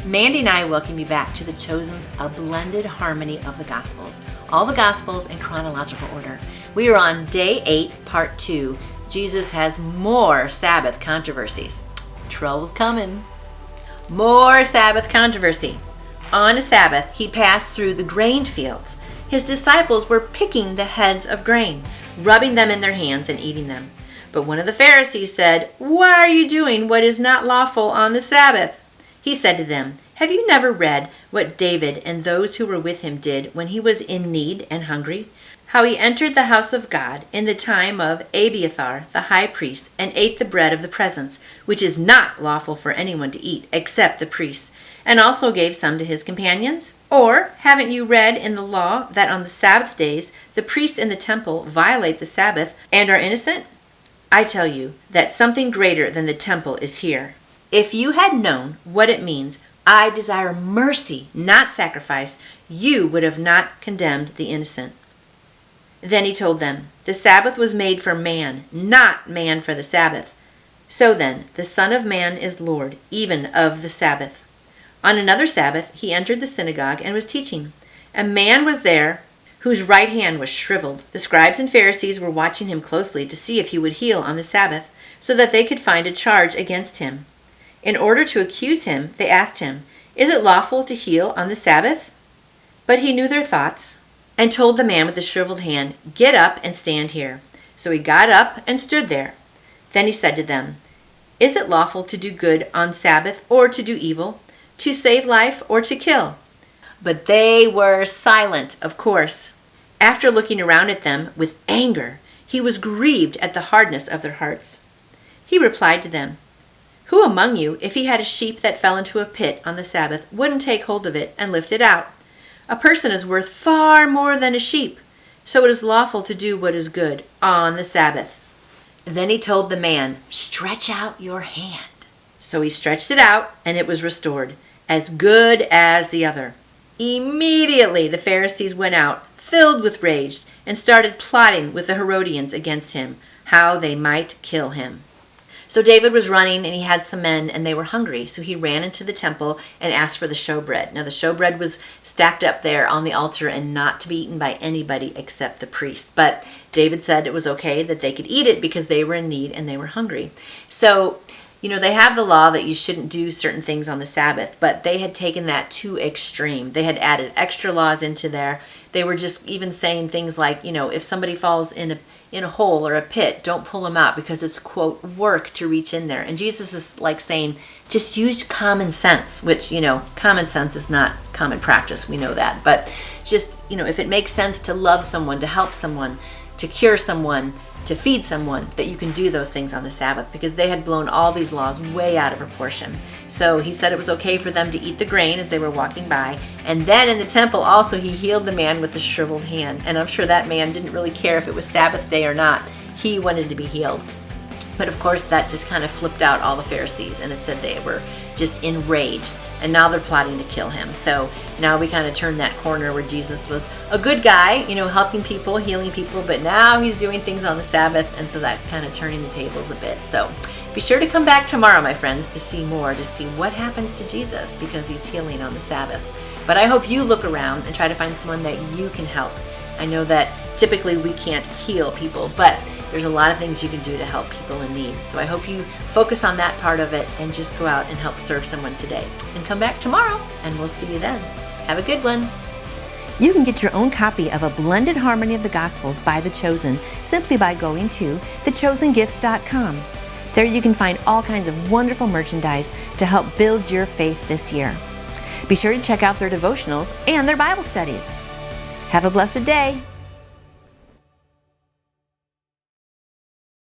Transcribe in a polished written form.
Mandy and I welcome you back to The Chosen's A Blended Harmony of the Gospels. All the Gospels in chronological order. We are on day 8, part 2. Jesus has more Sabbath controversies. Trouble's coming. More Sabbath controversy. On a Sabbath, he passed through the grain fields. His disciples were picking the heads of grain, rubbing them in their hands and eating them. But one of the Pharisees said, "Why are you doing what is not lawful on the Sabbath?" He said to them, "Have you never read what David and those who were with him did when he was in need and hungry? How he entered the house of God in the time of Abiathar the high priest and ate the bread of the presence, which is not lawful for anyone to eat except the priests, and also gave some to his companions? Or haven't you read in the law that on the Sabbath days the priests in the temple violate the Sabbath and are innocent? I tell you that something greater than the temple is here. If you had known what it means, 'I desire mercy, not sacrifice,' you would have not condemned the innocent." Then he told them, "The Sabbath was made for man, not man for the Sabbath. So then, the Son of Man is Lord, even of the Sabbath." On another Sabbath, he entered the synagogue and was teaching. A man was there whose right hand was shriveled. The scribes and Pharisees were watching him closely to see if he would heal on the Sabbath, so that they could find a charge against him. In order to accuse him, they asked him, "Is it lawful to heal on the Sabbath?" But he knew their thoughts and told the man with the shriveled hand, "Get up and stand here." So he got up and stood there. Then he said to them, "Is it lawful to do good on Sabbath or to do evil, to save life or to kill?" But they were silent, of course. After looking around at them with anger, he was grieved at the hardness of their hearts. He replied to them, "Who among you, if he had a sheep that fell into a pit on the Sabbath, wouldn't take hold of it and lift it out? A person is worth far more than a sheep. So it is lawful to do what is good on the Sabbath." Then he told the man, "Stretch out your hand." So he stretched it out, and it was restored, as good as the other. Immediately the Pharisees went out, filled with rage, and started plotting with the Herodians against him, how they might kill him. So David was running, and he had some men, and they were hungry. So he ran into the temple and asked for the showbread. Now the showbread was stacked up there on the altar and not to be eaten by anybody except the priests. But David said it was okay that they could eat it because they were in need and they were hungry. So, they have the law that you shouldn't do certain things on the Sabbath, but they had taken that to extreme. They had added extra laws into there. They were just even saying things like, if somebody falls in a hole or a pit, don't pull them out because it's, quote, work to reach in there. And Jesus is like saying, just use common sense, which, common sense is not common practice. We know that. But just, if it makes sense to love someone, to help someone, to cure someone, to feed someone, that you can do those things on the Sabbath, because they had blown all these laws way out of proportion. So he said it was okay for them to eat the grain as they were walking by. And then in the temple also, he healed the man with the shriveled hand. And I'm sure that man didn't really care if it was Sabbath day or not. He wanted to be healed. But of course, that just kind of flipped out all the Pharisees, and it said they were just enraged. And now they're plotting to kill him. So now we kind of turned that corner where Jesus was a good guy, helping people, healing people, but now he's doing things on the Sabbath, and so that's kind of turning the tables a bit. So be sure to come back tomorrow, my friends, to see more, to see what happens to Jesus because he's healing on the Sabbath. But I hope you look around and try to find someone that you can help. I know that typically we can't heal people, but there's a lot of things you can do to help people in need. So I hope you focus on that part of it and just go out and help serve someone today. And come back tomorrow, and we'll see you then. Have a good one. You can get your own copy of A Blended Harmony of the Gospels by The Chosen simply by going to thechosengifts.com. There you can find all kinds of wonderful merchandise to help build your faith this year. Be sure to check out their devotionals and their Bible studies. Have a blessed day.